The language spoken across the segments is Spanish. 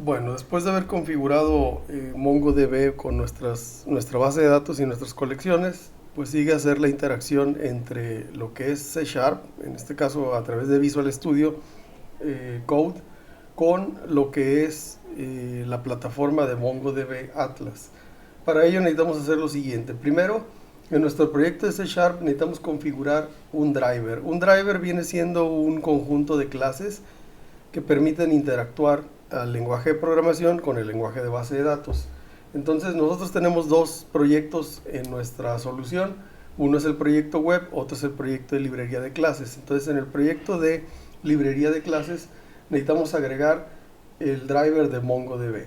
Bueno, después de haber configurado MongoDB con nuestra base de datos y nuestras colecciones, pues sigue hacer la interacción entre lo que es C Sharp, en este caso a través de Visual Studio Code, con lo que es la plataforma de MongoDB Atlas. Para ello necesitamos hacer lo siguiente. Primero, en nuestro proyecto de C Sharp necesitamos configurar un driver. Un driver viene siendo un conjunto de clases que permiten interactuar al lenguaje de programación con el lenguaje de base de datos. Entonces nosotros tenemos dos proyectos en nuestra solución. Uno es el proyecto web, otro es el proyecto de librería de clases. Entonces en el proyecto de librería de clases necesitamos agregar el driver de MongoDB.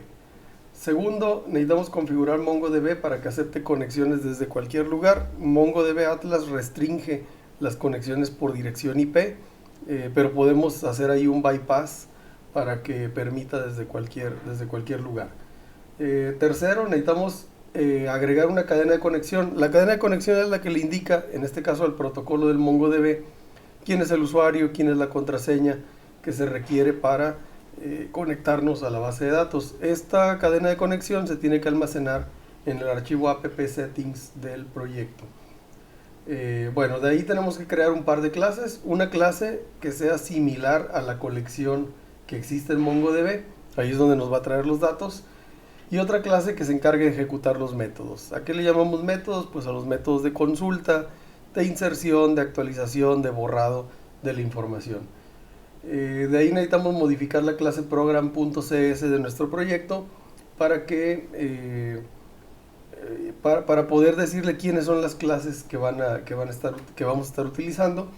Segundo, necesitamos configurar MongoDB para que acepte conexiones desde cualquier lugar. MongoDB Atlas restringe las conexiones por dirección IP, pero podemos hacer ahí un bypass para que permita desde cualquier lugar. Tercero, necesitamos agregar una cadena de conexión. La cadena de conexión es la que le indica, en este caso al protocolo del MongoDB, quién es el usuario, quién es la contraseña que se requiere para conectarnos a la base de datos. Esta cadena de conexión se tiene que almacenar en el archivo app settings del proyecto. Bueno, de ahí tenemos que crear un par de clases. Una clase que sea similar a la colección que existe en MongoDB. Ahí es donde nos va a traer los datos. Y otra clase que se encargue de ejecutar los métodos. ¿A qué le llamamos métodos? Pues a los métodos de consulta, de inserción, de actualización, de borrado de la información. De ahí necesitamos modificar la clase program.cs de nuestro proyecto para que para poder decirle quiénes son las clases que vamos a estar utilizando.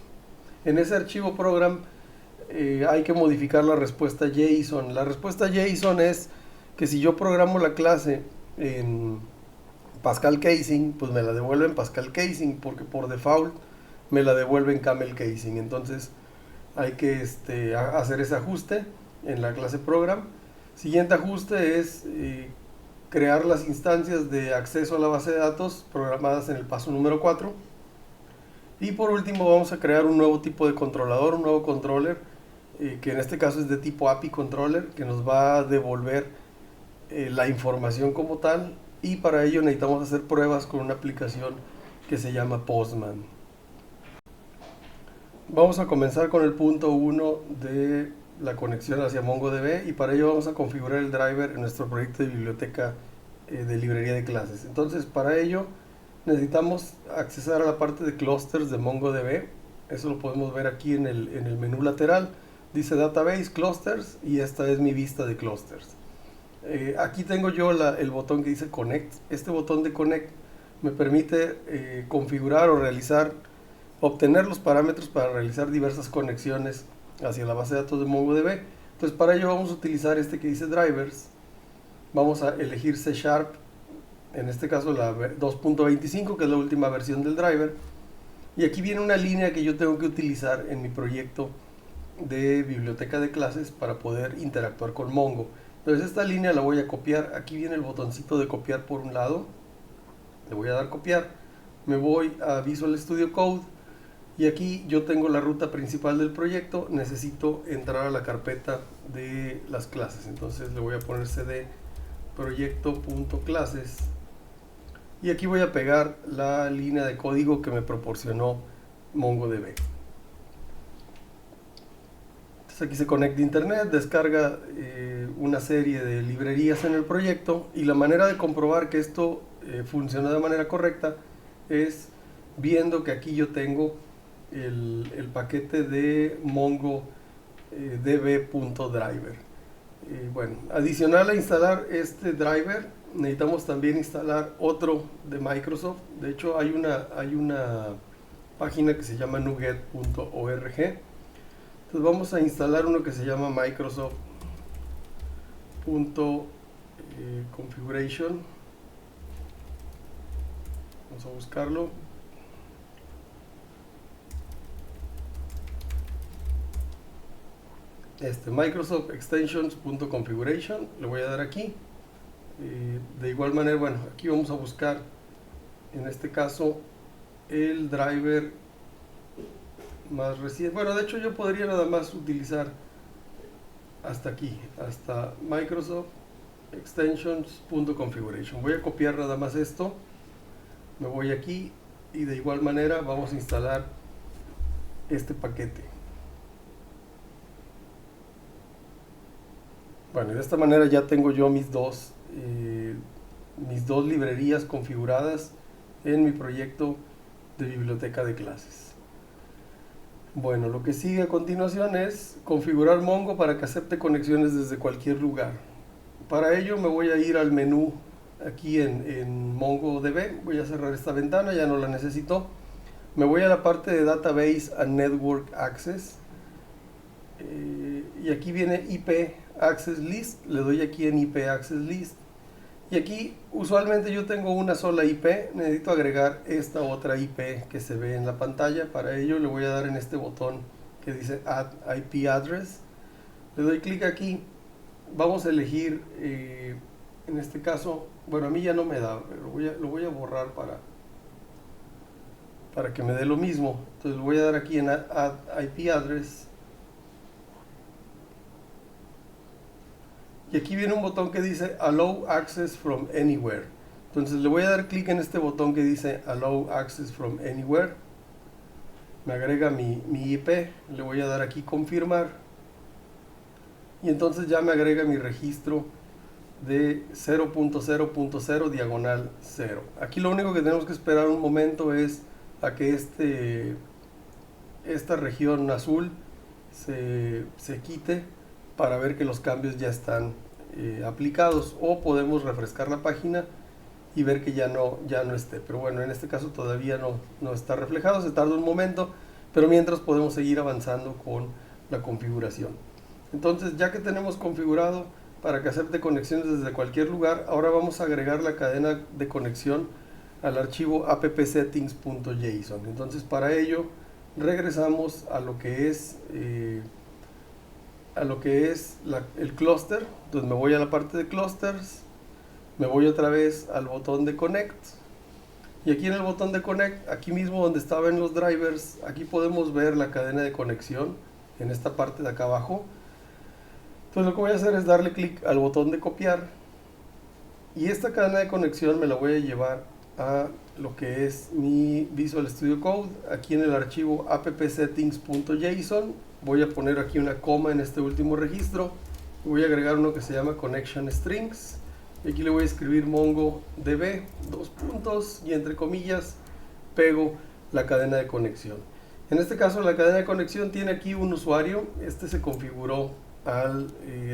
En ese archivo program hay que modificar la respuesta JSON. La respuesta JSON es que si yo programo la clase en Pascal Casing, pues me la devuelve en Pascal Casing, porque por default me la devuelve en Camel Casing. Entonces hay que hacer ese ajuste en la clase program. Siguiente ajuste es crear las instancias de acceso a la base de datos programadas en el paso número 4. Y por último vamos a crear un nuevo tipo de controlador, un nuevo controller, que en este caso es de tipo API Controller, que nos va a devolver la información como tal. Y para ello necesitamos hacer pruebas con una aplicación que se llama Postman. Vamos a comenzar con el punto 1 de la conexión hacia MongoDB, y para ello vamos a configurar el driver en nuestro proyecto de biblioteca de librería de clases. Entonces para ello necesitamos accesar a la parte de clusters de MongoDB. Eso lo podemos ver aquí en el menú lateral. Dice Database Clusters y esta es mi vista de clusters. Aquí tengo yo el botón que dice Connect. Este botón de Connect me permite configurar o obtener los parámetros para realizar diversas conexiones hacia la base de datos de MongoDB. Entonces para ello vamos a utilizar este que dice Drivers. Vamos a elegir C Sharp, en este caso la 2.25, que es la última versión del driver. Y aquí viene una línea que yo tengo que utilizar en mi proyecto de biblioteca de clases para poder interactuar con Mongo. Entonces esta línea la voy a copiar. Aquí viene el botoncito de copiar por un lado. Le voy a dar copiar. Me voy a Visual Studio Code. Y aquí yo tengo la ruta principal del proyecto. Necesito entrar a la carpeta de las clases. Entonces le voy a poner cd proyecto.clases. Y aquí voy a pegar la línea de código que me proporcionó MongoDB. Entonces aquí se conecta a internet, descarga una serie de librerías en el proyecto, y la manera de comprobar que esto funciona de manera correcta es viendo que aquí yo tengo el paquete de MongoDB.driver. Bueno, adicional a instalar este driver, necesitamos también instalar otro de Microsoft. De hecho, hay una página que se llama nuget.org. Entonces vamos a instalar uno que se llama Microsoft.configuration. Vamos a buscarlo. Microsoft Extensions.configuration, le voy a dar aquí. De igual manera, bueno, aquí vamos a buscar en este caso el driver más reciente. Bueno, de hecho yo podría nada más utilizar hasta aquí, hasta Microsoft Extensions.configuration. Voy a copiar nada más esto, me voy aquí y de igual manera vamos a instalar este paquete. Bueno, de esta manera ya tengo yo mis dos librerías configuradas en mi proyecto de biblioteca de clases. Bueno, lo que sigue a continuación es configurar Mongo para que acepte conexiones desde cualquier lugar. Para ello me voy a ir al menú aquí en MongoDB. Voy a cerrar esta ventana, ya no la necesito. Me voy a la parte de Database and Network Access. Y aquí viene IP Access List. Le doy aquí en IP Access List. Y aquí usualmente yo tengo una sola IP, necesito agregar esta otra IP que se ve en la pantalla. Para ello le voy a dar en este botón que dice Add IP Address. Le doy clic aquí, vamos a elegir, en este caso, bueno, a mí ya no me da, pero lo voy a borrar para que me dé lo mismo. Entonces le voy a dar aquí en Add IP Address. Y aquí viene un botón que dice Allow Access from Anywhere. Entonces le voy a dar clic en este botón que dice Allow Access from Anywhere. Me agrega mi IP. Le voy a dar aquí confirmar. Y entonces ya me agrega mi registro de 0.0.0 diagonal 0. Aquí lo único que tenemos que esperar un momento es a que esta región azul se quite, para ver que los cambios ya están aplicados, o podemos refrescar la página y ver que ya no esté. Pero bueno, en este caso todavía no está reflejado, se tarda un momento, pero mientras podemos seguir avanzando con la configuración. Entonces, ya que tenemos configurado para que acepte conexiones desde cualquier lugar, ahora vamos a agregar la cadena de conexión al archivo appsettings.json. Entonces, para ello regresamos a lo que es el clúster. Entonces me voy a la parte de clusters, me voy otra vez al botón de connect, y aquí en el botón de connect, aquí mismo donde estaban los drivers, aquí podemos ver la cadena de conexión en esta parte de acá abajo. Entonces lo que voy a hacer es darle clic al botón de copiar, y esta cadena de conexión me la voy a llevar a lo que es mi Visual Studio Code. Aquí en el archivo appsettings.json voy a poner aquí una coma en este último registro, voy a agregar uno que se llama connection strings, y aquí le voy a escribir MongoDB, dos puntos, y entre comillas pego la cadena de conexión. En este caso la cadena de conexión tiene aquí un usuario, este se configuró al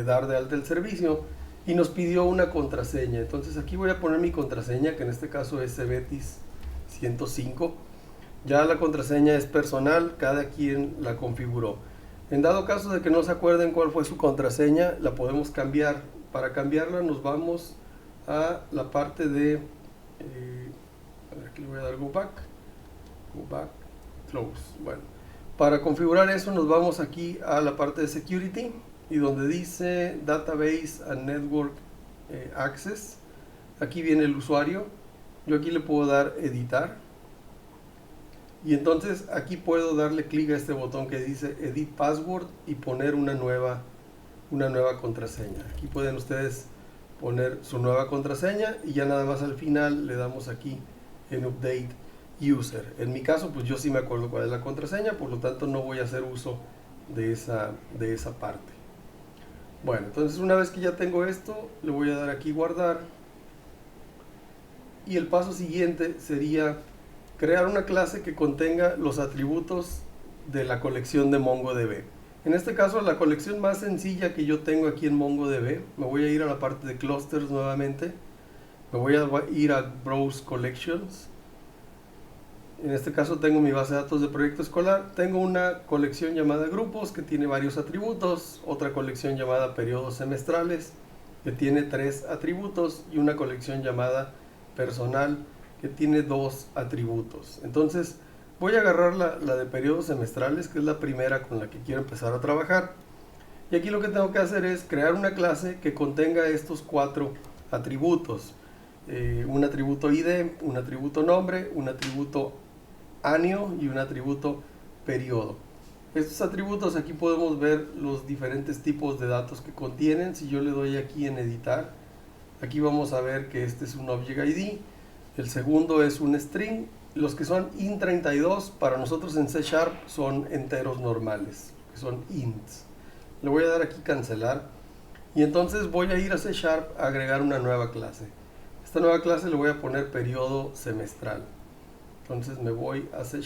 dar de alta el servicio y nos pidió una contraseña. Entonces aquí voy a poner mi contraseña, que en este caso es Cebetis 105. Ya la contraseña es personal, cada quien la configuró. En dado caso de que no se acuerden cuál fue su contraseña, la podemos cambiar. Para cambiarla nos vamos a la parte de a ver, aquí le voy a dar go back, close. Bueno, para configurar eso nos vamos aquí a la parte de security, y donde dice Database and Network Access, aquí viene el usuario. Yo aquí le puedo dar editar, y entonces aquí puedo darle clic a este botón que dice Edit Password y poner una nueva contraseña. Aquí pueden ustedes poner su nueva contraseña, y ya nada más al final le damos aquí en Update User. En mi caso, pues yo sí me acuerdo cuál es la contraseña, por lo tanto no voy a hacer uso de esa parte. Bueno, entonces una vez que ya tengo esto, le voy a dar aquí guardar, y el paso siguiente sería crear una clase que contenga los atributos de la colección de MongoDB. En este caso, la colección más sencilla que yo tengo aquí en MongoDB, me voy a ir a la parte de clusters nuevamente, me voy a ir a Browse Collections. En este caso tengo mi base de datos de proyecto escolar, tengo una colección llamada grupos que tiene varios atributos, otra colección llamada periodos semestrales que tiene 3 atributos, y una colección llamada personal que tiene 2 atributos. Entonces voy a agarrar la de periodos semestrales, que es la primera con la que quiero empezar a trabajar, y aquí lo que tengo que hacer es crear una clase que contenga estos 4 atributos, un atributo ID, un atributo nombre, un atributo año y un atributo periodo. Estos atributos aquí podemos ver los diferentes tipos de datos que contienen. Si yo le doy aquí en editar, aquí vamos a ver que este es un Object ID, el segundo es un string. Los que son int32 para nosotros en C# son enteros normales, que son ints. Le voy a dar aquí cancelar y entonces voy a ir a C# a agregar una nueva clase. Esta nueva clase le voy a poner periodo semestral. Entonces me voy a C#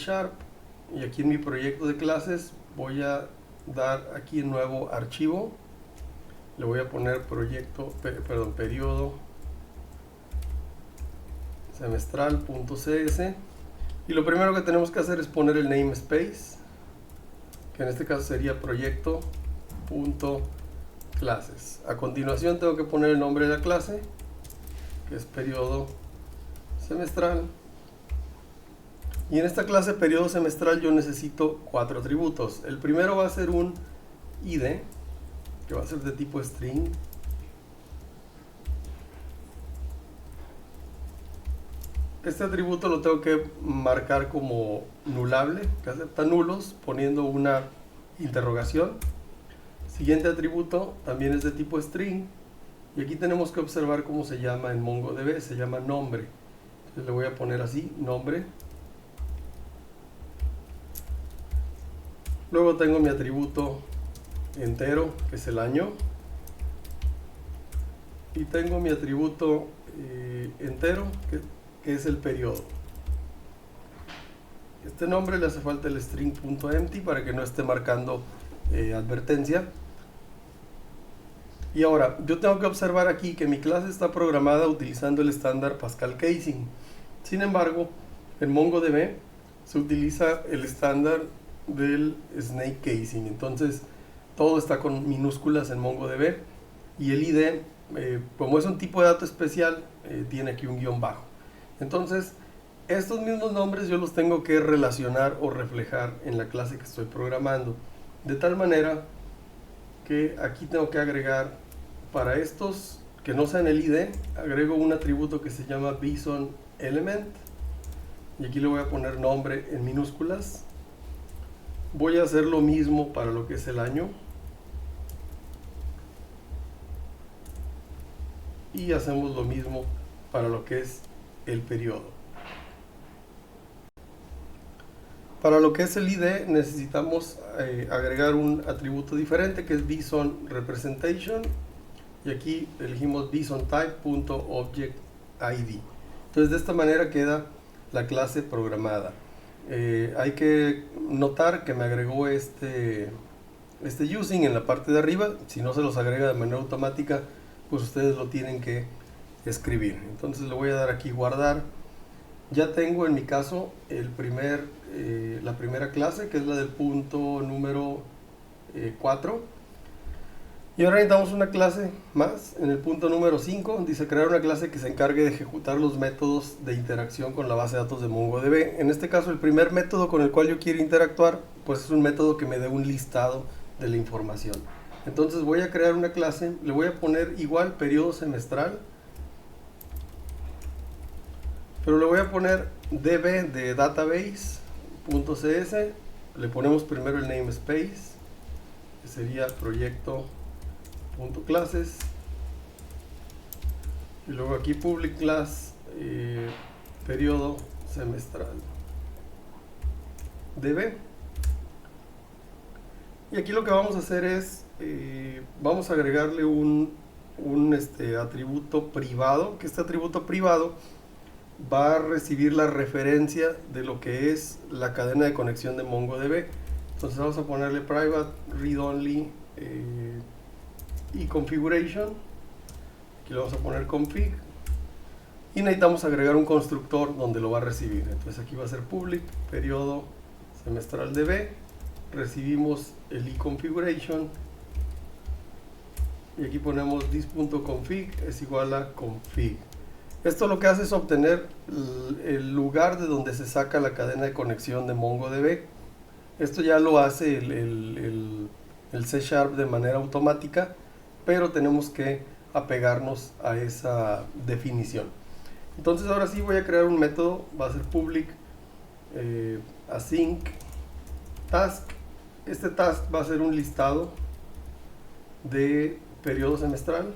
y aquí en mi proyecto de clases voy a dar aquí en nuevo archivo, le voy a poner periodo semestral.cs y lo primero que tenemos que hacer es poner el namespace, que en este caso sería proyecto.clases. A continuación tengo que poner el nombre de la clase, que es periodo semestral. Y en esta clase periodo semestral yo necesito 4 atributos. El primero va a ser un ID, que va a ser de tipo string. Este atributo lo tengo que marcar como nulable, que acepta nulos, poniendo una interrogación. Siguiente atributo también es de tipo string. Y aquí tenemos que observar cómo se llama en MongoDB, se llama nombre. Entonces le voy a poner así, nombre. Luego tengo mi atributo entero, que es el año. Y tengo mi atributo entero, que es el periodo. Este nombre le hace falta el string.empty para que no esté marcando advertencia. Y ahora, yo tengo que observar aquí que mi clase está programada utilizando el estándar Pascal Casing. Sin embargo, en MongoDB se utiliza el estándar del Snake Casing. Entonces, todo está con minúsculas en MongoDB y el ID, como es un tipo de dato especial, tiene aquí un guión bajo. Entonces, estos mismos nombres yo los tengo que relacionar o reflejar en la clase que estoy programando. De tal manera que aquí tengo que agregar, para estos que no sean el ID, agrego un atributo que se llama Bison Element. Y aquí le voy a poner nombre en minúsculas. Voy a hacer lo mismo para lo que es el año. Y hacemos lo mismo para lo que es el periodo. Para lo que es el ID necesitamos agregar un atributo diferente que es Bison Representation. Y aquí elegimos BisonType.objectID. Entonces de esta manera queda la clase programada. Hay que notar que me agregó este using en la parte de arriba. Si no se los agrega de manera automática, pues ustedes lo tienen que escribir. Entonces le voy a dar aquí guardar. Ya tengo en mi caso la primera clase, que es la del punto número 4. Y ahora necesitamos una clase más. En el punto número 5 dice crear una clase que se encargue de ejecutar los métodos de interacción con la base de datos de MongoDB. En este caso el primer método con el cual yo quiero interactuar pues es un método que me dé un listado de la información. Entonces voy a crear una clase, le voy a poner igual periodo semestral, pero le voy a poner db de database.cs. Le ponemos primero el namespace, que sería proyecto.clases, y luego aquí public class periodo semestral db. Y aquí lo que vamos a hacer es vamos a agregarle un atributo privado, que este atributo privado va a recibir la referencia de lo que es la cadena de conexión de MongoDB. Entonces vamos a ponerle private read only y configuration. Aquí le vamos a poner config y necesitamos agregar un constructor donde lo va a recibir. Entonces aquí va a ser public periodo semestral db, recibimos el configuration y aquí ponemos this.config es igual a config. Esto lo que hace es obtener el lugar de donde se saca la cadena de conexión de MongoDB. Esto ya lo hace el C# de manera automática, pero tenemos que apegarnos a esa definición. Entonces ahora sí voy a crear un método, va a ser public async task, este task va a ser un listado de periodo semestral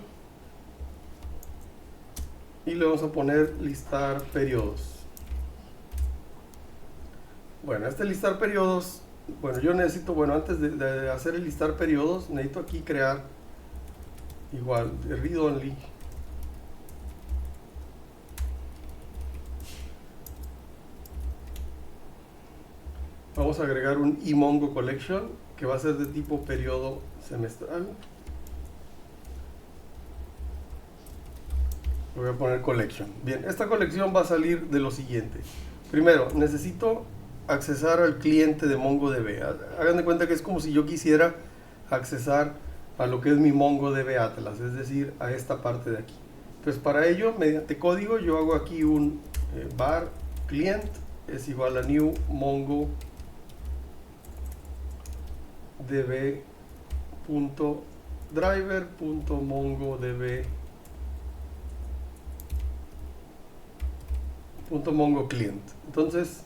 y le vamos a poner listar periodos. Bueno, este listar periodos, bueno, yo necesito, bueno, antes de hacer el listar periodos, necesito aquí crear igual de read only. Vamos a agregar un eMongo collection que va a ser de tipo periodo semestral. Le voy a poner collection. Bien, esta colección va a salir de lo siguiente. Primero, necesito accesar al cliente de MongoDB. Hagan de cuenta que es como si yo quisiera accesar a lo que es mi MongoDB Atlas, es decir, a esta parte de aquí. Entonces, para ello, mediante código, yo hago aquí un var client es igual a new mongo db.driver.mongodb.mongo client. Entonces,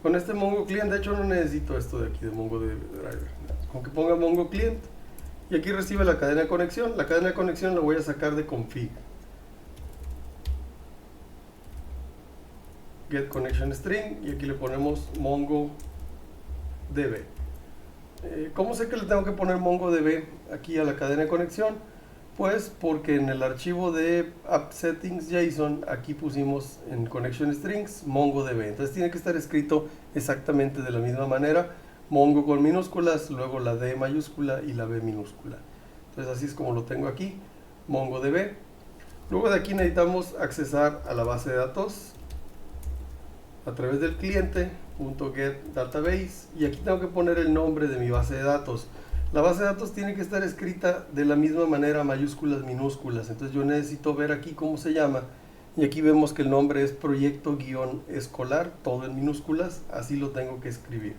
con este mongo client, de hecho no necesito esto de aquí de mongodb driver. Con que ponga mongo client y aquí recibe la cadena de conexión. La cadena de conexión la voy a sacar de config. Get connection string y aquí le ponemos mongodb. ¿Cómo sé que le tengo que poner MongoDB aquí a la cadena de conexión? Pues porque en el archivo de app_settings.json aquí pusimos en connection strings MongoDB. Entonces tiene que estar escrito exactamente de la misma manera. Mongo con minúsculas, luego la D mayúscula y la B minúscula. Entonces así es como lo tengo aquí, MongoDB. Luego de aquí necesitamos accesar a la base de datos a través del cliente .getDatabase y aquí tengo que poner el nombre de mi base de datos. La base de datos tiene que estar escrita de la misma manera, mayúsculas, minúsculas. Entonces yo necesito ver aquí cómo se llama y aquí vemos que el nombre es proyecto-escolar, todo en minúsculas, así lo tengo que escribir.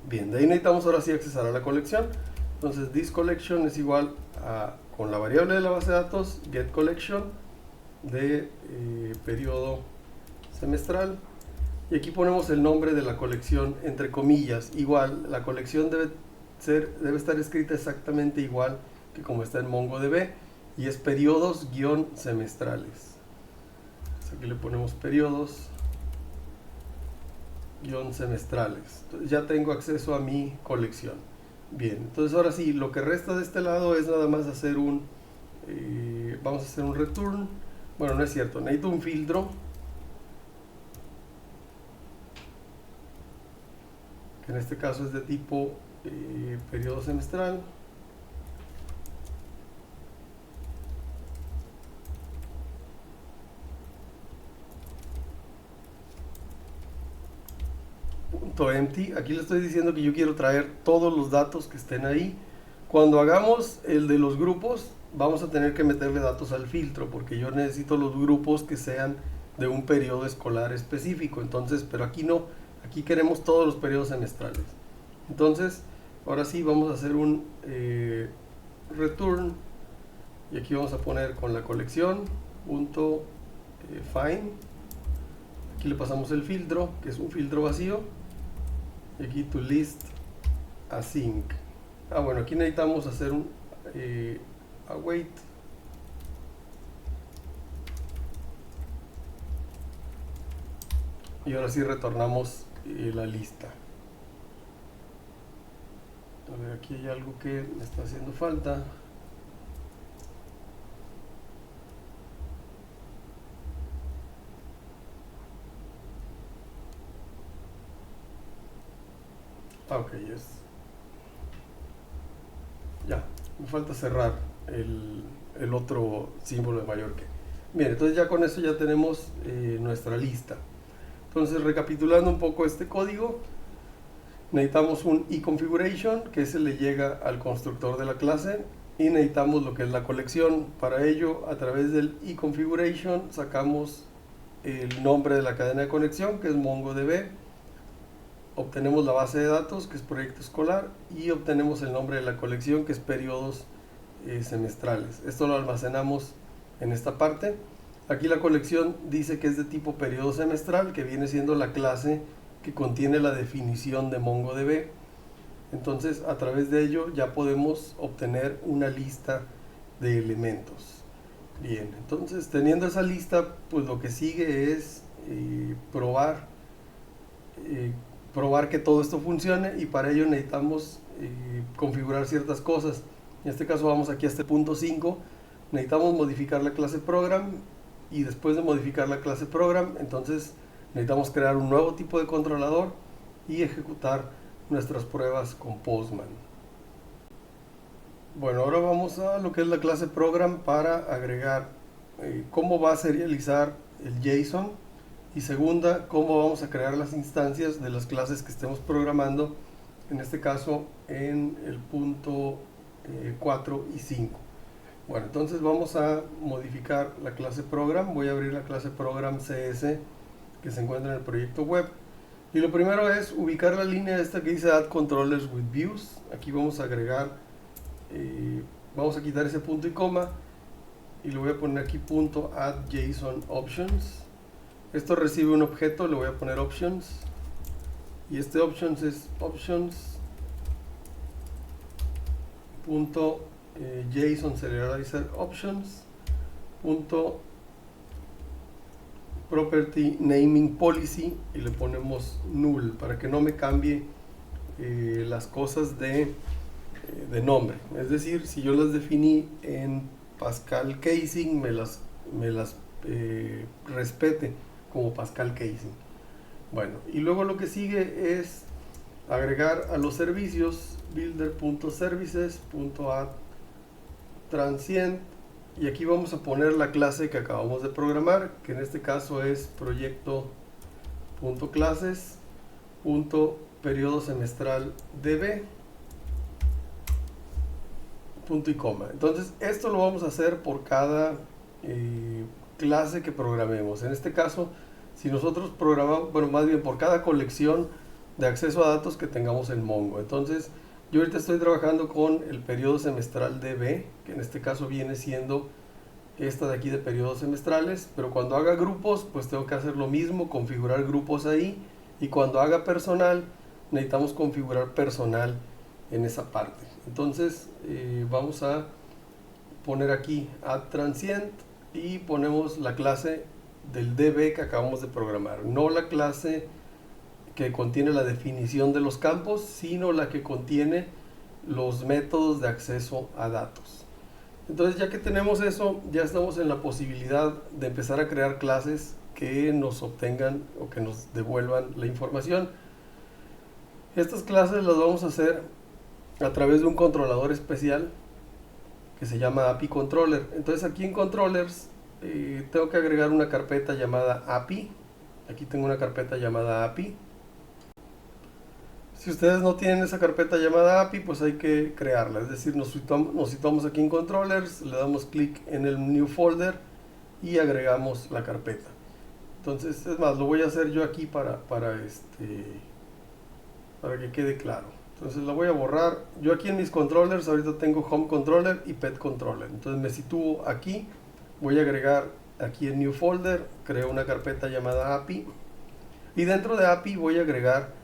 Bien, de ahí necesitamos ahora sí accesar a la colección. Entonces this collection es igual a, con la variable de la base de datos, get collection de periodo semestral y aquí ponemos el nombre de la colección entre comillas. Igual la colección debe estar escrita exactamente igual que como está en MongoDB y es periodos-semestrales. Aquí le ponemos periodos-semestrales. Entonces ya tengo acceso a mi colección. Bien, entonces ahora sí, lo que resta de este lado es nada más hacer vamos a hacer un return. Bueno, no es cierto, necesito un filtro que en este caso es de tipo periodo semestral. .empty, aquí le estoy diciendo que yo quiero traer todos los datos que estén ahí. Cuando hagamos el de los grupos, vamos a tener que meterle datos al filtro, porque yo necesito los grupos que sean de un periodo escolar específico. Entonces, pero aquí no, aquí queremos todos los periodos semestrales. Entonces, ahora sí vamos a hacer un return y aquí vamos a poner con la colección .find. Aquí le pasamos el filtro, que es un filtro vacío. Y aquí to list async. Bueno, aquí necesitamos hacer un await. Y ahora sí retornamos la lista. A ver, aquí hay algo que me está haciendo falta. Ok, ya, me falta cerrar el otro símbolo de mayor que. Bien, entonces ya con eso ya tenemos nuestra lista. Entonces, recapitulando un poco este código, necesitamos un eConfiguration, que se le llega al constructor de la clase, y necesitamos lo que es la colección. Para ello, a través del eConfiguration sacamos el nombre de la cadena de conexión, que es MongoDB, obtenemos la base de datos, que es proyecto escolar, y obtenemos el nombre de la colección, que es periodos semestrales. Esto lo almacenamos en esta parte. Aquí la colección dice que es de tipo periodo semestral, que viene siendo la clase que contiene la definición de MongoDB. Entonces, a través de ello ya podemos obtener una lista de elementos. Bien, entonces teniendo esa lista, pues lo que sigue es probar que todo esto funcione, y para ello necesitamos configurar ciertas cosas. En este caso vamos aquí a este punto 5, necesitamos modificar la clase program, y después de modificar la clase program, entonces necesitamos crear un nuevo tipo de controlador y ejecutar nuestras pruebas con Postman. Bueno, ahora vamos a lo que es la clase program para agregar cómo va a serializar el JSON, y segunda, cómo vamos a crear las instancias de las clases que estemos programando, en este caso en el punto 4 y 5. Bueno, entonces vamos a modificar la clase program. Voy a abrir la clase program CS que se encuentra en el proyecto web, y lo primero es ubicar la línea esta que dice add controllers with views. Aquí vamos a agregar, vamos a quitar ese punto y coma, y le voy a poner aquí punto add JSON options. Esto recibe un objeto, le voy a poner options, y este options es options punto JSON serializer options punto property naming policy, y le ponemos null para que no me cambie las cosas de nombre. Es decir, si yo las definí en Pascal Casing, me las respete como Pascal Casing. Bueno, y luego lo que sigue es agregar a los servicios builder.services.add transient, y aquí vamos a poner la clase que acabamos de programar, que en este caso es proyecto.clases.periodo semestral db, punto y coma. Entonces esto lo vamos a hacer por cada clase que programemos. En este caso, si nosotros programamos, bueno, más bien por cada colección de acceso a datos que tengamos en Mongo. Entonces yo ahorita estoy trabajando con el periodo semestral DB, que en este caso viene siendo esta de aquí de periodos semestrales, pero cuando haga grupos, pues tengo que hacer lo mismo, configurar grupos ahí, y cuando haga personal, necesitamos configurar personal en esa parte. Entonces vamos a poner aquí add transient, y ponemos la clase del DB que acabamos de programar, no la clase que contiene la definición de los campos, sino la que contiene los métodos de acceso a datos. Entonces, ya que tenemos eso, ya estamos en la posibilidad de empezar a crear clases que nos obtengan o que nos devuelvan la información. Estas clases las vamos a hacer a través de un controlador especial que se llama API Controller. Entonces aquí en Controllers tengo que agregar una carpeta llamada API. Aquí tengo una carpeta llamada API. Si ustedes no tienen esa carpeta llamada API, pues hay que crearla. Es decir, nos situamos aquí en Controllers, le damos clic en el New Folder y agregamos la carpeta. Entonces, es más, lo voy a hacer yo aquí para que quede claro. Entonces la voy a borrar. Yo aquí en mis controllers ahorita tengo Home Controller y Pet Controller. Entonces me sitúo aquí, voy a agregar aquí el New Folder, creo una carpeta llamada API, y dentro de API voy a agregar,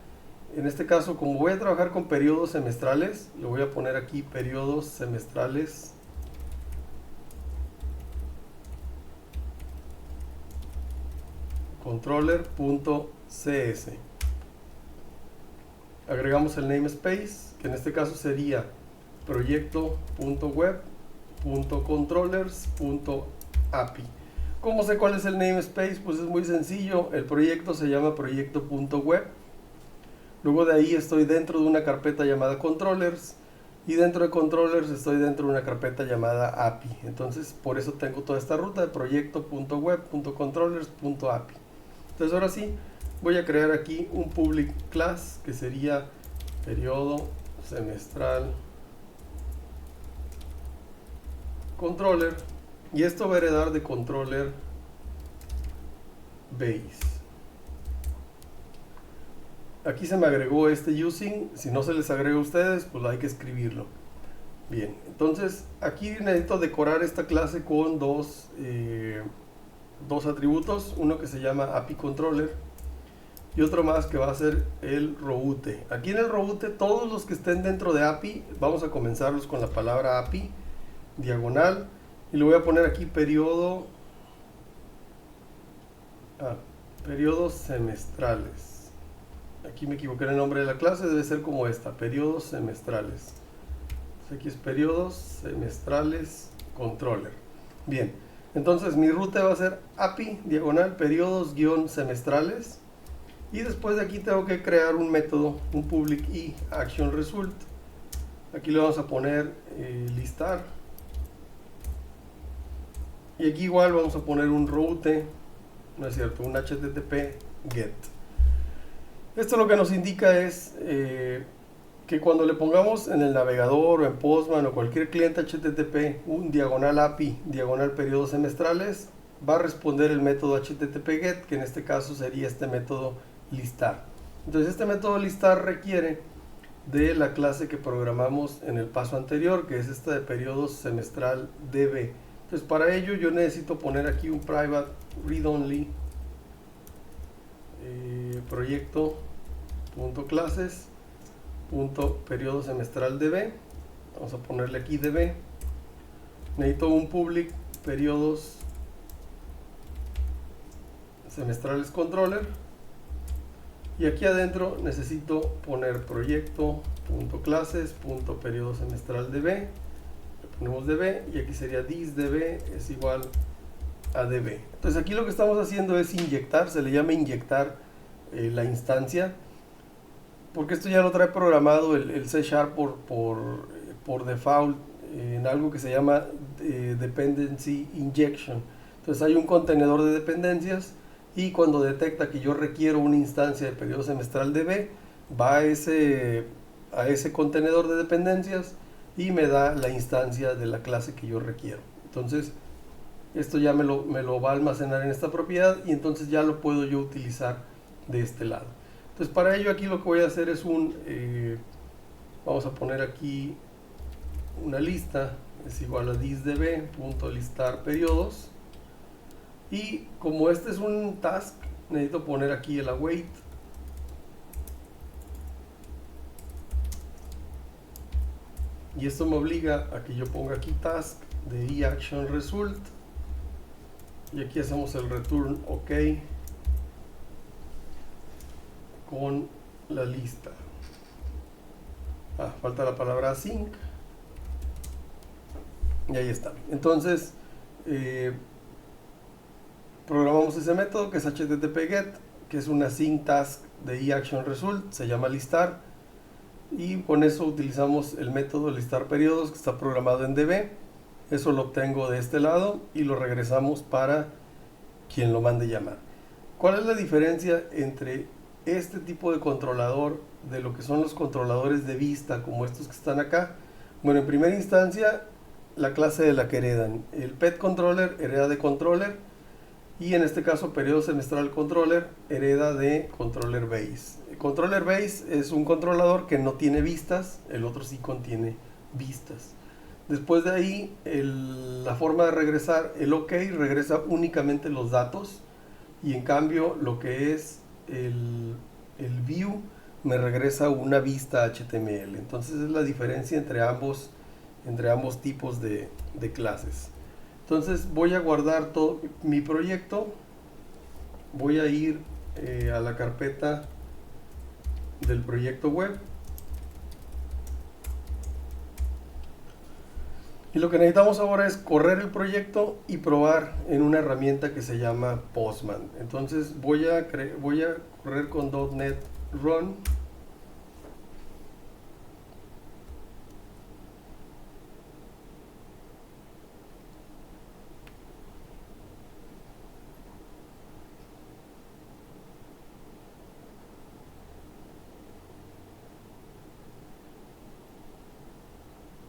en este caso, como voy a trabajar con periodos semestrales, le voy a poner aquí periodos semestrales controller.cs. Agregamos el namespace, que en este caso sería proyecto.web.controllers.api. ¿Cómo sé cuál es el namespace? Pues es muy sencillo. El proyecto se llama proyecto.web. Luego de ahí estoy dentro de una carpeta llamada controllers, y dentro de controllers estoy dentro de una carpeta llamada API. Entonces por eso tengo toda esta ruta de proyecto.web.controllers.api. Entonces ahora sí, voy a crear aquí un public class que sería periodo semestral controller, y esto va a heredar de controller base. Aquí se me agregó este using. Si no se les agrega a ustedes, pues hay que escribirlo. Bien, entonces aquí necesito decorar esta clase con dos dos atributos, uno que se llama API Controller y otro más que va a ser el route. Aquí en el route, todos los que estén dentro de API, vamos a comenzarlos con la palabra API, diagonal, y le voy a poner aquí periodos semestrales. Aquí me equivoqué en el nombre de la clase, debe ser como esta, periodos semestrales. Entonces aquí es periodos semestrales controller. Bien, entonces mi ruta va a ser API, diagonal, periodos semestrales. Y después de aquí tengo que crear un método, un public y action result. Aquí le vamos a poner listar. Y aquí igual vamos a poner un route, no es cierto, un http get. Esto lo que nos indica es que cuando le pongamos en el navegador o en Postman o cualquier cliente HTTP un diagonal API, diagonal periodos semestrales, va a responder el método http get, que en este caso sería este método listar. Entonces este método listar requiere de la clase que programamos en el paso anterior, que es esta de periodos semestral db. Entonces para ello yo necesito poner aquí un private read only proyecto.classes periodo semestral db. Vamos a ponerle aquí db. Necesito un public periodos semestrales controller. Y aquí adentro necesito poner proyecto.classes.periodo semestral db. Le ponemos db y aquí sería this db es igual a db. Entonces aquí lo que estamos haciendo es inyectar, se le llama inyectar la instancia, porque esto ya lo trae programado el C# por default en algo que se llama dependency injection. Entonces hay un contenedor de dependencias y cuando detecta que yo requiero una instancia de periodo semestral db, va a ese contenedor de dependencias y me da la instancia de la clase que yo requiero. Entonces esto ya me lo va a almacenar en esta propiedad y entonces ya lo puedo yo utilizar de este lado. Entonces para ello aquí lo que voy a hacer es vamos a poner aquí una lista, es igual a thisdb.listar periodos, y como este es un task, necesito poner aquí el await. Y esto me obliga a que yo ponga aquí task de eActionResult. Y aquí hacemos el return OK con la lista. Falta la palabra async. Y ahí está. Entonces, programamos ese método que es http get, que es una async task de eActionResult, se llama listar. Y con eso utilizamos el método listar periodos que está programado en db. Eso lo obtengo de este lado y lo regresamos para quien lo mande llamar. ¿Cuál es la diferencia entre este tipo de controlador de lo que son los controladores de vista como estos que están acá? Bueno, en primera instancia, la clase de la que heredan. El pet controller hereda de controller y en este caso periodo semestral controller hereda de controller base. El controller base es un controlador que no tiene vistas, el otro sí contiene vistas. Después de ahí, la forma de regresar, el OK regresa únicamente los datos y en cambio lo que es el view me regresa una vista HTML. Entonces es la diferencia entre ambos tipos de clases. Entonces voy a guardar todo mi proyecto, voy a ir a la carpeta del proyecto web. Y lo que necesitamos ahora es correr el proyecto y probar en una herramienta que se llama Postman. Entonces voy a correr con .NET Run.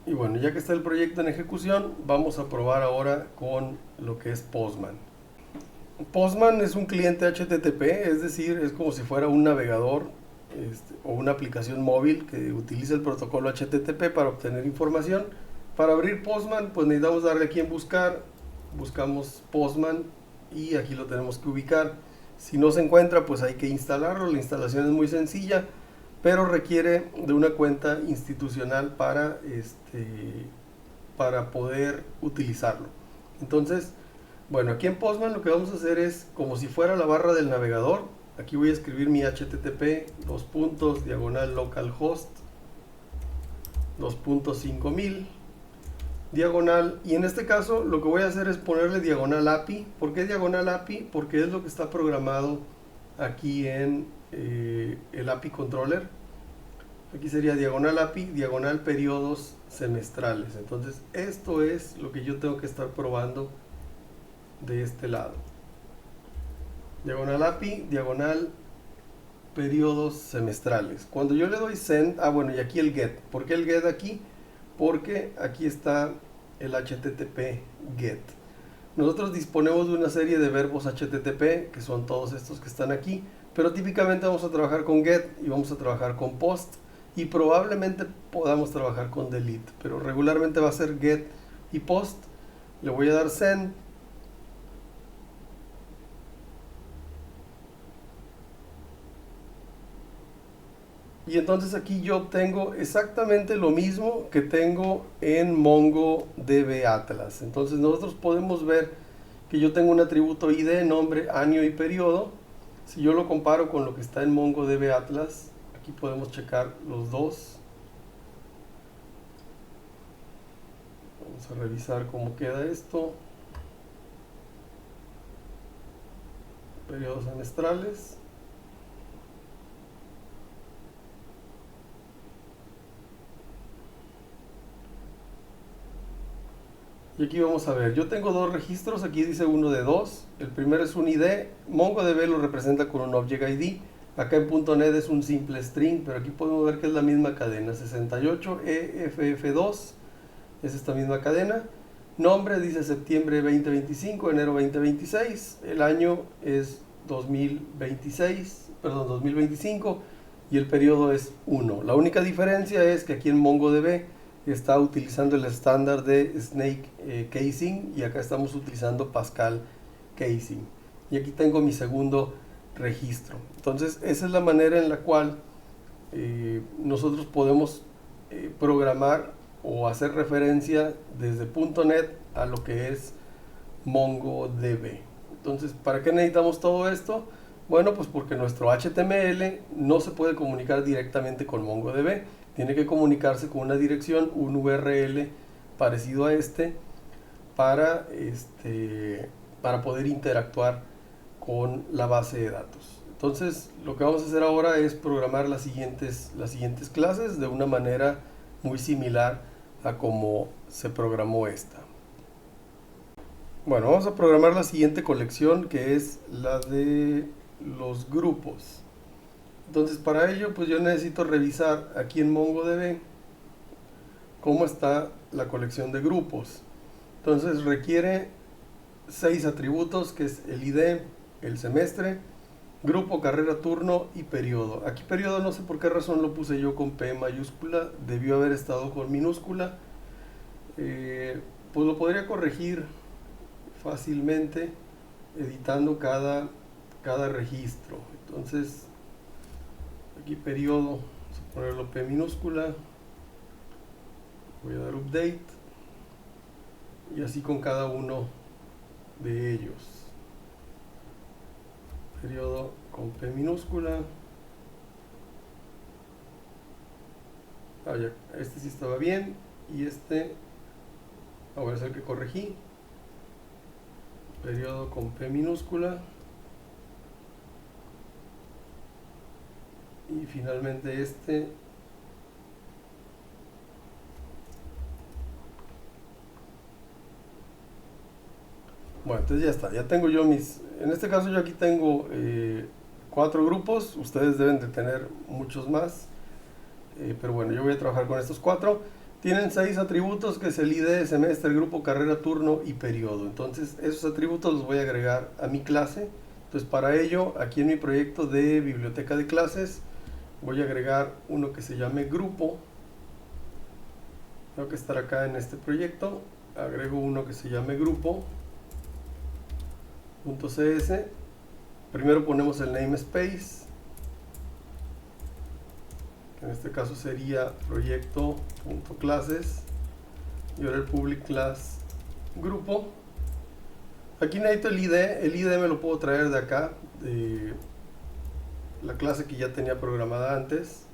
Y bueno, ya que está el proyecto en ejecución, vamos a probar ahora con lo que es Postman. Postman es un cliente HTTP, es decir, es como si fuera un navegador o una aplicación móvil que utiliza el protocolo HTTP para obtener información. Para abrir Postman, pues necesitamos darle aquí en buscar, buscamos Postman y aquí lo tenemos que ubicar. Si no se encuentra, pues hay que instalarlo. La instalación es muy sencilla, pero requiere de una cuenta institucional para poder utilizarlo. Entonces, bueno, aquí en Postman lo que vamos a hacer es como si fuera la barra del navegador. Aquí voy a escribir mi http /localhost 2.5000 diagonal, y en este caso lo que voy a hacer es ponerle diagonal API. ¿Por qué diagonal API? Porque es lo que está programado aquí en el API controller. Aquí sería diagonal API, diagonal periodos semestrales. Entonces esto es lo que yo tengo que estar probando de este lado. Diagonal API, diagonal periodos semestrales. Cuando yo le doy send, bueno, y aquí el get. ¿Por qué el get aquí? Porque aquí está el HTTP get. Nosotros disponemos de una serie de verbos HTTP, que son todos estos que están aquí, pero típicamente vamos a trabajar con get y vamos a trabajar con post, y probablemente podamos trabajar con delete, pero regularmente va a ser get y post. Le voy a dar send. Y entonces aquí yo obtengo exactamente lo mismo que tengo en MongoDB Atlas. Entonces nosotros podemos ver que yo tengo un atributo ID, nombre, año y periodo. Si yo lo comparo con lo que está en MongoDB Atlas, aquí podemos checar los dos. Vamos a revisar cómo queda esto. Periodos semestrales. Y aquí vamos a ver, yo tengo dos registros, aquí dice uno de dos. El primero es un ID, MongoDB lo representa con un Object ID. Acá en .NET es un simple string, pero aquí podemos ver que es la misma cadena, 68EFF2, es esta misma cadena. Nombre dice septiembre 2025, enero 2026, el año es 2025, y el periodo es 1. La única diferencia es que aquí en MongoDB está utilizando el estándar de Snake Casing, y acá estamos utilizando Pascal Casing. Y aquí tengo mi segundo registro. Entonces esa es la manera en la cual nosotros podemos programar o hacer referencia desde .NET a lo que es MongoDB. Entonces, ¿para qué necesitamos todo esto? Bueno, pues porque nuestro HTML no se puede comunicar directamente con MongoDB. Tiene que comunicarse con una dirección, un URL parecido a para poder interactuar con la base de datos. Entonces, lo que vamos a hacer ahora es programar las siguientes clases de una manera muy similar a como se programó esta. Bueno, vamos a programar la siguiente colección, que es la de los grupos. Entonces, para ello, pues yo necesito revisar aquí en MongoDB cómo está la colección de grupos. Entonces requiere 6 atributos, que es el ID, el semestre, grupo, carrera, turno y periodo. Aquí periodo no sé por qué razón lo puse yo con P mayúscula, debió haber estado con minúscula. Pues lo podría corregir fácilmente editando cada registro. Entonces aquí periodo, vamos a ponerlo P minúscula, voy a dar update, y así con cada uno de ellos. Periodo con P minúscula. Ya, este sí estaba bien, y ahora es el que corregí. Periodo con P minúscula. Y finalmente bueno, entonces ya está, ya tengo yo en este caso yo aquí tengo 4 grupos, ustedes deben de tener muchos más, pero bueno, yo voy a trabajar con estos 4. Tienen 6 atributos, que es el ID, semestre, grupo, carrera, turno y periodo. Entonces esos atributos los voy a agregar a mi clase. Entonces para ello, aquí en mi proyecto de biblioteca de clases, voy a agregar uno que se llame grupo. Tengo que estar acá en este proyecto, agrego uno que se llame grupo. .cs. Primero ponemos el namespace, que en este caso sería proyecto.classes, y ahora el public class grupo. Aquí necesito el ID me lo puedo traer de acá, de la clase que ya tenía programada antes.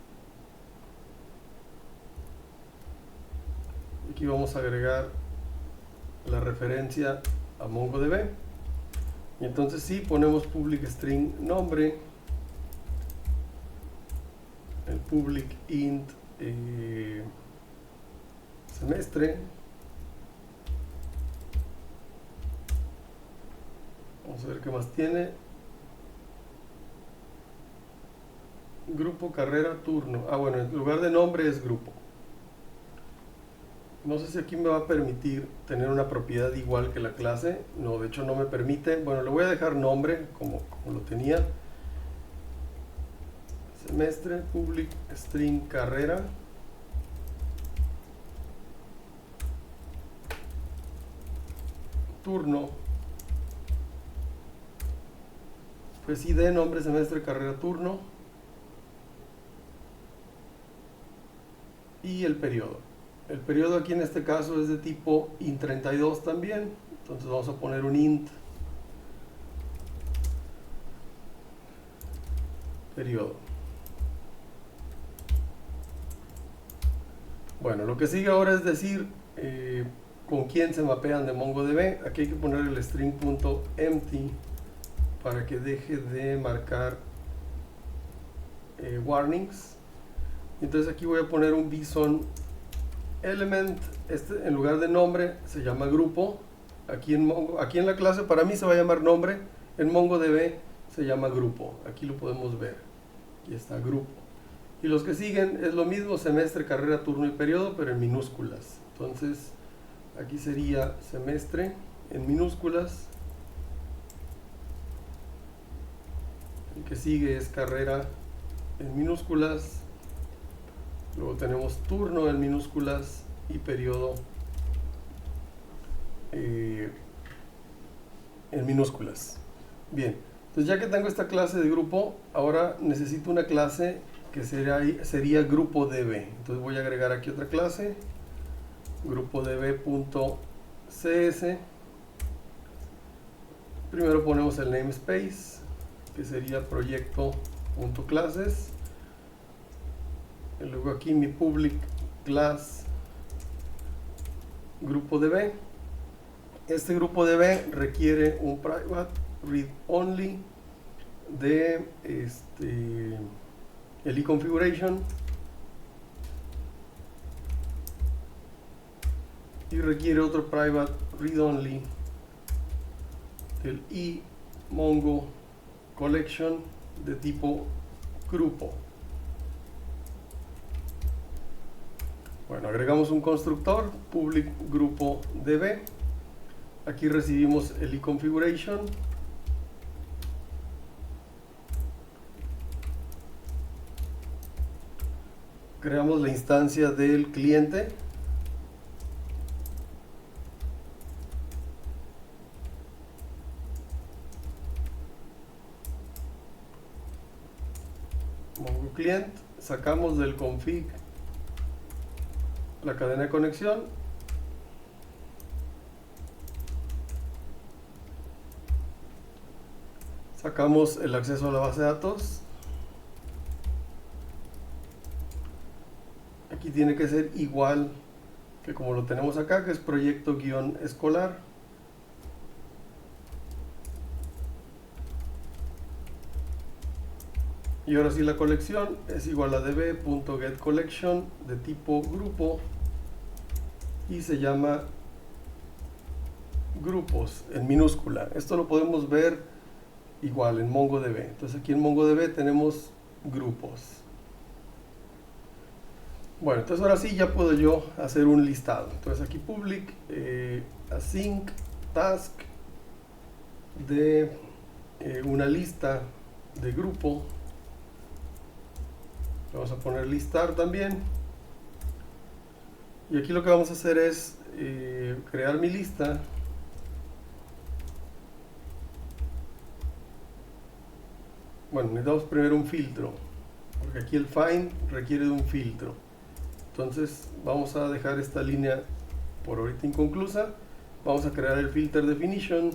Aquí vamos a agregar la referencia a MongoDB. Y entonces sí, ponemos public string nombre, el public int semestre. Vamos a ver qué más tiene. Grupo, carrera, turno. Ah, bueno, en lugar de nombre es grupo. No sé si aquí me va a permitir tener una propiedad igual que la clase. No, de hecho no me permite. Bueno, le voy a dejar nombre como lo tenía. Semestre, public string carrera. Turno. Pues ID, nombre, semestre, carrera, turno. Y el periodo. El periodo aquí en este caso es de tipo int32 también. Entonces vamos a poner un int periodo. Bueno, lo que sigue ahora es decir con quién se mapean de MongoDB. Aquí hay que poner el string.empty para que deje de marcar warnings. Entonces aquí voy a poner un bson element. Este en lugar de nombre se llama grupo. Aquí en la clase para mí se va a llamar nombre. En MongoDB se llama grupo. Aquí lo podemos ver. Aquí está grupo. Y los que siguen es lo mismo, semestre, carrera, turno y periodo, pero en minúsculas. Entonces aquí sería semestre en minúsculas. El que sigue es carrera en minúsculas. Luego tenemos turno en minúsculas y periodo en minúsculas. Bien, entonces ya que tengo esta clase de grupo, ahora necesito una clase que sería grupo DB. Entonces voy a agregar aquí otra clase, grupo DB.cs. Primero ponemos el namespace, que sería proyecto.classes. Y luego aquí mi public class grupo DB. Este grupo DB requiere un private read only de el eConfiguration y requiere otro private read only del eMongo collection de tipo grupo. Bueno, agregamos un constructor, public grupo DB. Aquí recibimos el eConfiguration. Creamos la instancia del cliente. Mongo client. Sacamos del config la cadena de conexión. Sacamos el acceso a la base de datos. Aquí tiene que ser igual que como lo tenemos acá, que es proyecto-escolar. Y ahora sí la colección es igual a db.getCollection de tipo grupo y se llama grupos en minúscula. Esto lo podemos ver igual en MongoDB. Entonces aquí en MongoDB tenemos grupos. Bueno, entonces ahora sí ya puedo yo hacer un listado. Entonces aquí public async task de una lista de grupo. Vamos a poner listar también. Y aquí lo que vamos a hacer es crear mi lista. bueno, necesitamos primero un filtro, porque aquí el find requiere de un filtro. Entonces vamos a dejar esta línea por ahorita inconclusa. Vamos a crear el filter definition,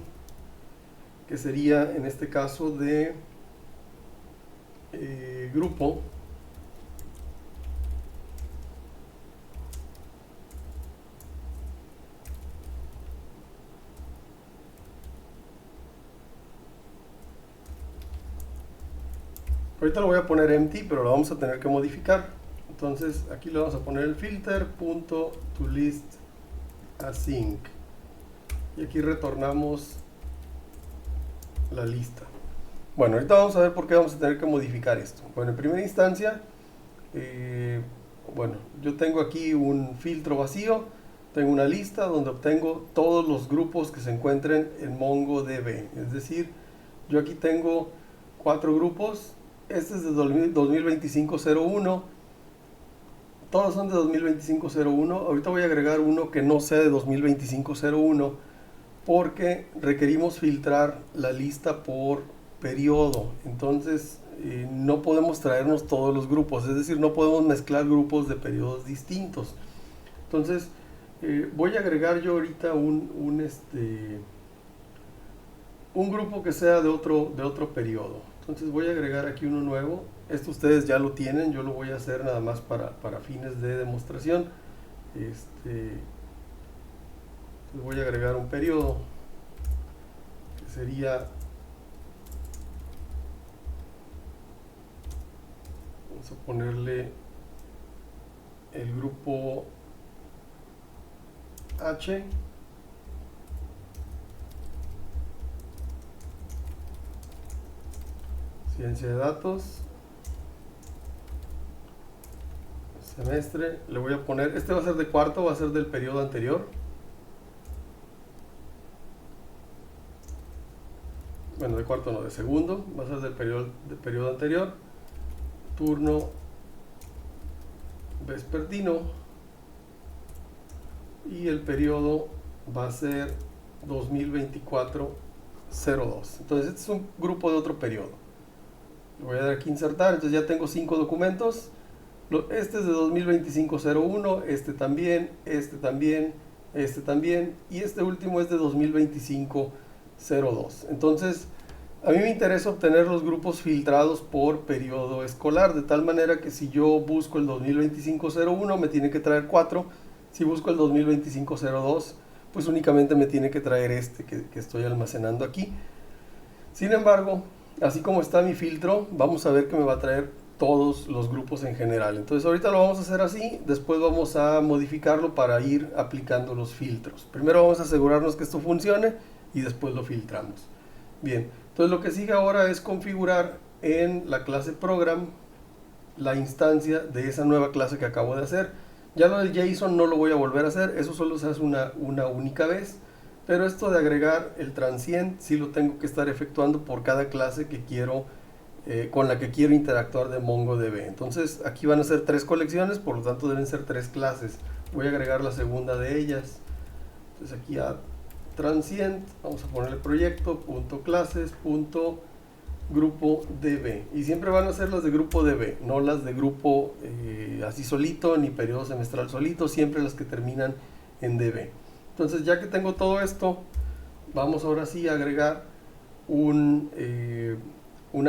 que sería en este caso de grupo. Ahorita lo voy a poner empty, pero lo vamos a tener que modificar. Entonces aquí le vamos a poner el filter.toListAsync y aquí retornamos la lista. Bueno, ahorita vamos a ver por qué vamos a tener que modificar esto. Bueno, en primera instancia, bueno, yo tengo aquí un filtro vacío, tengo una lista donde obtengo todos los grupos que se encuentren en MongoDB. Es decir, yo aquí tengo 4 grupos. Este es de 2025-01. Todos son de 2025-01. Ahorita voy a agregar uno que no sea de 2025-01 porque requerimos filtrar la lista por periodo. Entonces no podemos traernos todos los grupos, es decir, no podemos mezclar grupos de periodos distintos. Entonces voy a agregar yo ahorita un grupo que sea de otro periodo. Entonces voy a agregar aquí uno nuevo. Esto ustedes ya lo tienen, yo lo voy a hacer nada más para fines de demostración. Voy a agregar un periodo que sería, vamos a ponerle el grupo H. Ciencia de datos, semestre. Le voy a poner, este va a ser de cuarto, va a ser del periodo anterior. Bueno, de cuarto no, de segundo, va a ser del periodo anterior. Turno vespertino. Y el periodo va a ser 2024-02. Entonces este es un grupo de otro periodo. Le voy a dar aquí insertar, entonces ya tengo 5 documentos. Este es de 2025-01, este también, este también, este también, y este último es de 2025-02. Entonces, a mí me interesa obtener los grupos filtrados por periodo escolar, de tal manera que si yo busco el 2025-01 me tiene que traer 4, si busco el 2025-02 pues únicamente me tiene que traer este que estoy almacenando aquí. Sin embargo, así como está mi filtro, vamos a ver que me va a traer todos los grupos en general. Entonces ahorita lo vamos a hacer así, después vamos a modificarlo para ir aplicando los filtros. Primero vamos a asegurarnos que esto funcione y después lo filtramos. Bien, entonces lo que sigue ahora es configurar en la clase program la instancia de esa nueva clase que acabo de hacer. Ya lo del JSON no lo voy a volver a hacer, eso solo se hace una única vez. Pero esto de agregar el transient sí lo tengo que estar efectuando por cada clase que quiero, con la que quiero interactuar de MongoDB. Entonces aquí van a ser 3 colecciones, por lo tanto deben ser 3 clases. Voy a agregar la segunda de ellas. Entonces aquí a transient vamos a poner el proyecto .clases.grupo DB. Y siempre van a ser las de grupo DB, no las de grupo así solito, ni periodo semestral solito, siempre las que terminan en DB. Entonces ya que tengo todo esto, vamos ahora sí a agregar una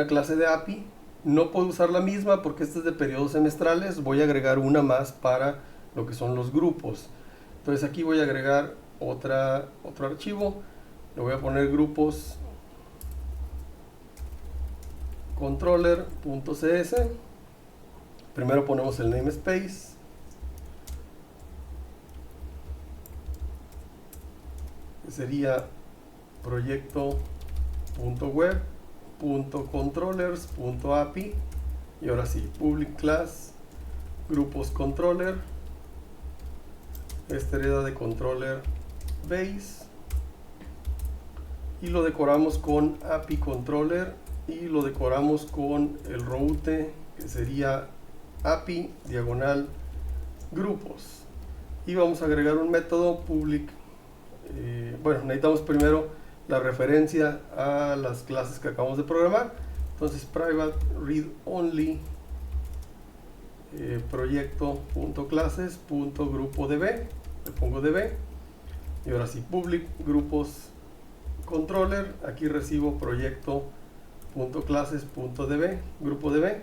clase de API. No puedo usar la misma porque este es de periodos semestrales, voy a agregar una más para lo que son los grupos. Entonces aquí voy a agregar otro archivo, le voy a poner grupos controller.cs. Primero ponemos el namespace. Sería proyecto.web.controllers.api y ahora sí, public class grupos controller, este hereda de controller base y lo decoramos con API controller y lo decoramos con el route que sería API diagonal grupos y vamos a agregar un método public. Bueno, necesitamos primero la referencia a las clases que acabamos de programar. Entonces private read only proyecto.clases.grupodb, le pongo db, y ahora sí public grupos controller, aquí recibo proyecto.clases.db, grupo db,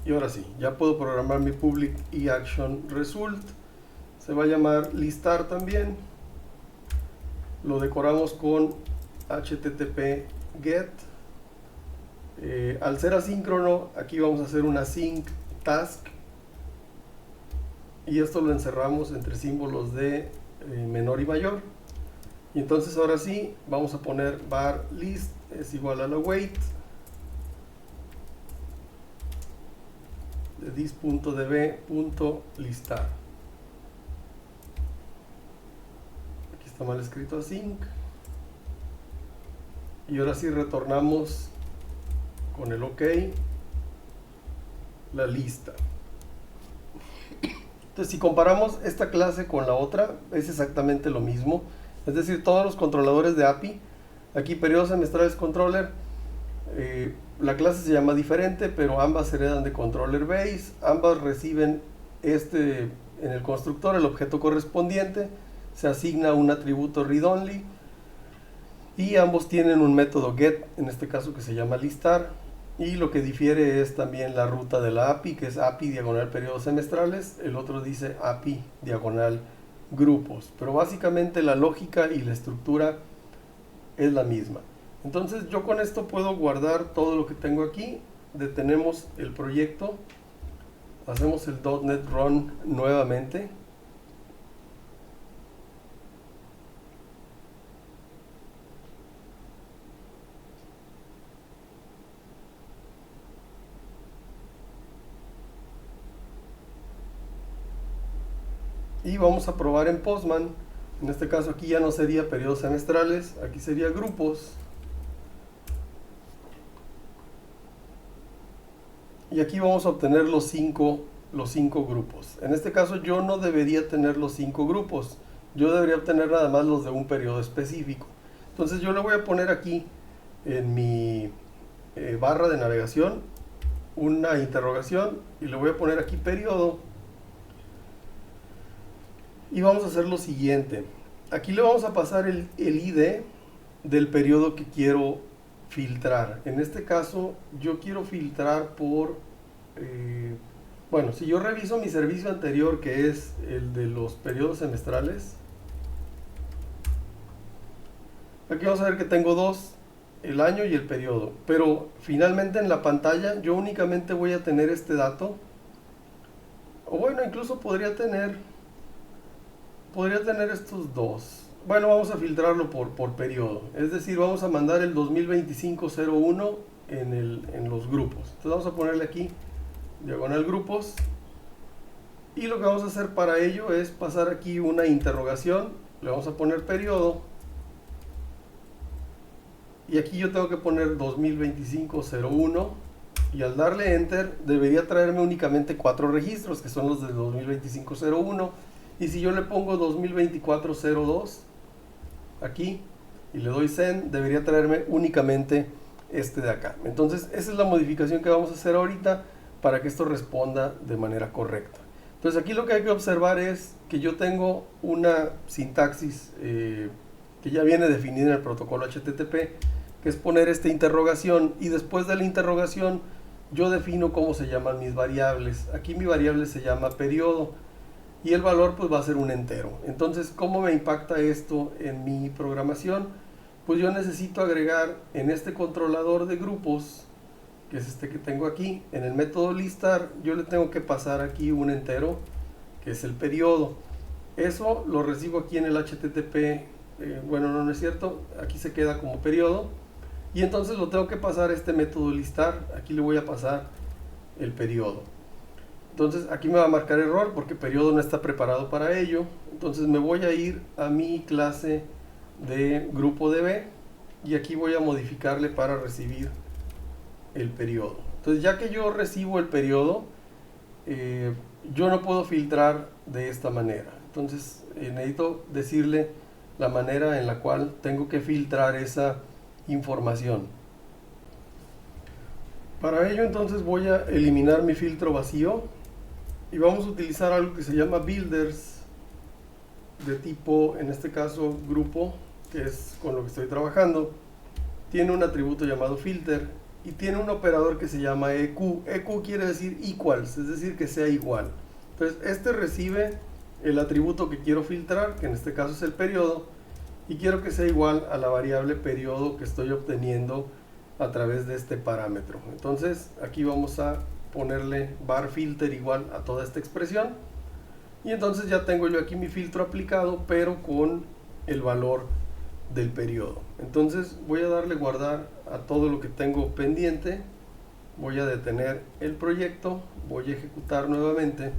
y ahora sí, ya puedo programar mi public y action result. Se va a llamar listar también, lo decoramos con http get. Al ser asíncrono, aquí vamos a hacer una sync task, y esto lo encerramos entre símbolos de menor y mayor. Y entonces ahora sí vamos a poner var list es igual a la weight de this.db.listar. Aquí está mal escrito async, y ahora sí retornamos con el OK la lista. Entonces, si comparamos esta clase con la otra, es exactamente lo mismo. Es decir, todos los controladores de API, aquí periodos semestrales controller, la clase se llama diferente, pero ambas heredan de controller base, ambas reciben en el constructor el objeto correspondiente, se asigna un atributo read only, y ambos tienen un método get, en este caso que se llama listar. Y lo que difiere es también la ruta de la API, que es API diagonal periodos semestrales, el otro dice API diagonal grupos, pero básicamente la lógica y la estructura es la misma. Entonces yo con esto puedo guardar todo lo que tengo aquí, detenemos el proyecto, hacemos el .NET Run nuevamente, y vamos a probar en Postman. En este caso aquí ya no sería periodos semestrales, aquí sería grupos, y aquí vamos a obtener los cinco grupos. En este caso yo no debería tener los 5 grupos, yo debería obtener nada más los de un periodo específico. Entonces yo le voy a poner aquí en mi barra de navegación una interrogación, y le voy a poner aquí periodo, y vamos a hacer lo siguiente. Aquí le vamos a pasar el ID del periodo que quiero filtrar. En este caso yo quiero filtrar por bueno, si yo reviso mi servicio anterior, que es el de los periodos semestrales, aquí vamos a ver que tengo dos, el año y el periodo, pero finalmente en la pantalla yo únicamente voy a tener este dato, o bueno, incluso podría tener estos dos. Bueno, vamos a filtrarlo por periodo, es decir, vamos a mandar el 2025-01 en los grupos. Entonces vamos a ponerle aquí diagonal grupos, y lo que vamos a hacer para ello es pasar aquí una interrogación, le vamos a poner periodo, y aquí yo tengo que poner 2025-01, y al darle enter debería traerme únicamente 4 registros, que son los del 2025-01, y si yo le pongo 2024-02 aquí y le doy send, debería traerme únicamente este de acá. Entonces esa es la modificación que vamos a hacer ahorita para que esto responda de manera correcta. Entonces aquí lo que hay que observar es que yo tengo una sintaxis que ya viene definida en el protocolo HTTP, que es poner esta interrogación, y después de la interrogación yo defino cómo se llaman mis variables. Aquí mi variable se llama periodo, y el valor pues va a ser un entero. Entonces, ¿cómo me impacta esto en mi programación? Pues yo necesito agregar en este controlador de grupos, que es este que tengo aquí, en el método listar, yo le tengo que pasar aquí un entero, que es el periodo. Eso lo recibo aquí en el HTTP, bueno, no es cierto, aquí se queda como periodo, y entonces lo tengo que pasar a este método listar, aquí le voy a pasar el periodo. Entonces aquí me va a marcar error porque periodo no está preparado para ello. Entonces me voy a ir a mi clase de grupo DB, y aquí voy a modificarle para recibir el periodo. Entonces ya que yo recibo el periodo, yo no puedo filtrar de esta manera. Entonces necesito decirle la manera en la cual tengo que filtrar esa información. Para ello entonces voy a eliminar mi filtro vacío y vamos a utilizar algo que se llama builders de tipo, en este caso, grupo, que es con lo que estoy trabajando. Tiene un atributo llamado filter y tiene un operador que se llama EQ. EQ quiere decir equals, es decir, que sea igual. Entonces este recibe el atributo que quiero filtrar, que en este caso es el periodo, y quiero que sea igual a la variable periodo que estoy obteniendo a través de este parámetro. Entonces aquí vamos a ponerle var filter igual a toda esta expresión, y entonces ya tengo yo aquí mi filtro aplicado, pero con el valor del periodo. Entonces voy a darle guardar a todo lo que tengo pendiente, voy a detener el proyecto, voy a ejecutar nuevamente.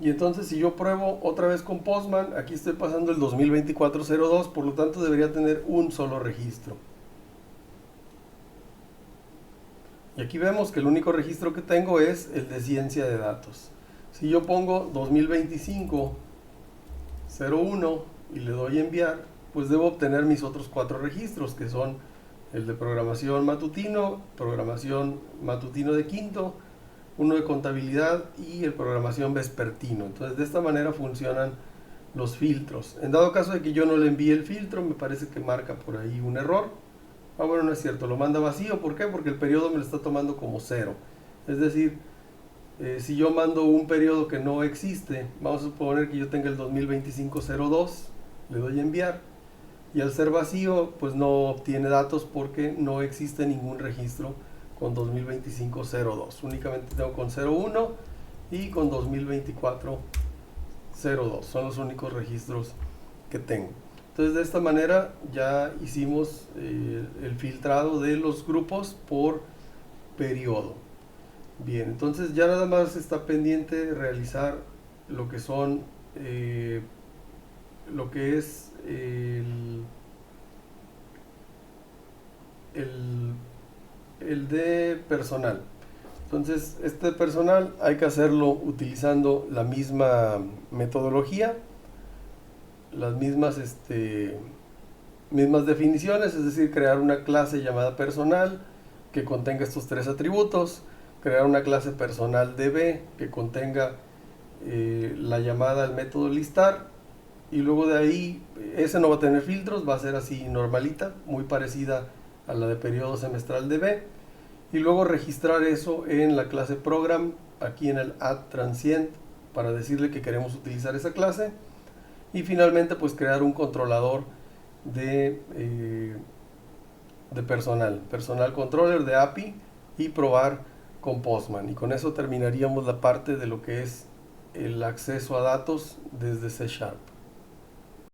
Y entonces si yo pruebo otra vez con Postman, aquí estoy pasando el 2024-02, por lo tanto debería tener un solo registro. Y aquí vemos que el único registro que tengo es el de ciencia de datos. Si yo pongo 2025-01 y le doy enviar, pues debo obtener mis otros 4 registros, que son el de programación matutino de quinto, uno de contabilidad y el programación vespertino. Entonces de esta manera funcionan los filtros. En dado caso de que yo no le envíe el filtro, me parece que marca por ahí un error. Bueno, no es cierto, lo manda vacío. ¿Por qué? Porque el periodo me lo está tomando como 0. Es decir, si yo mando un periodo que no existe, vamos a suponer que yo tenga el 2025-02, le doy a enviar, y al ser vacío, pues no obtiene datos porque no existe ningún registro con 2025-02. Únicamente tengo con 01 y con 2024-02. Son los únicos registros que tengo. Entonces de esta manera ya hicimos el filtrado de los grupos por periodo. Bien, entonces ya nada más está pendiente realizar lo que son lo que es el de personal. Entonces este personal hay que hacerlo utilizando la misma metodología, las mismas definiciones, es decir, crear una clase llamada personal que contenga estos 3 atributos, crear una clase personal DB que contenga la llamada al método listar, y luego de ahí ese no va a tener filtros, va a ser así normalita, muy parecida a la de periodo semestral DB, y luego registrar eso en la clase program, aquí en el add transient, para decirle que queremos utilizar esa clase, y finalmente pues crear un controlador de personal controller de API, y probar con Postman, y con eso terminaríamos la parte de lo que es el acceso a datos desde C#.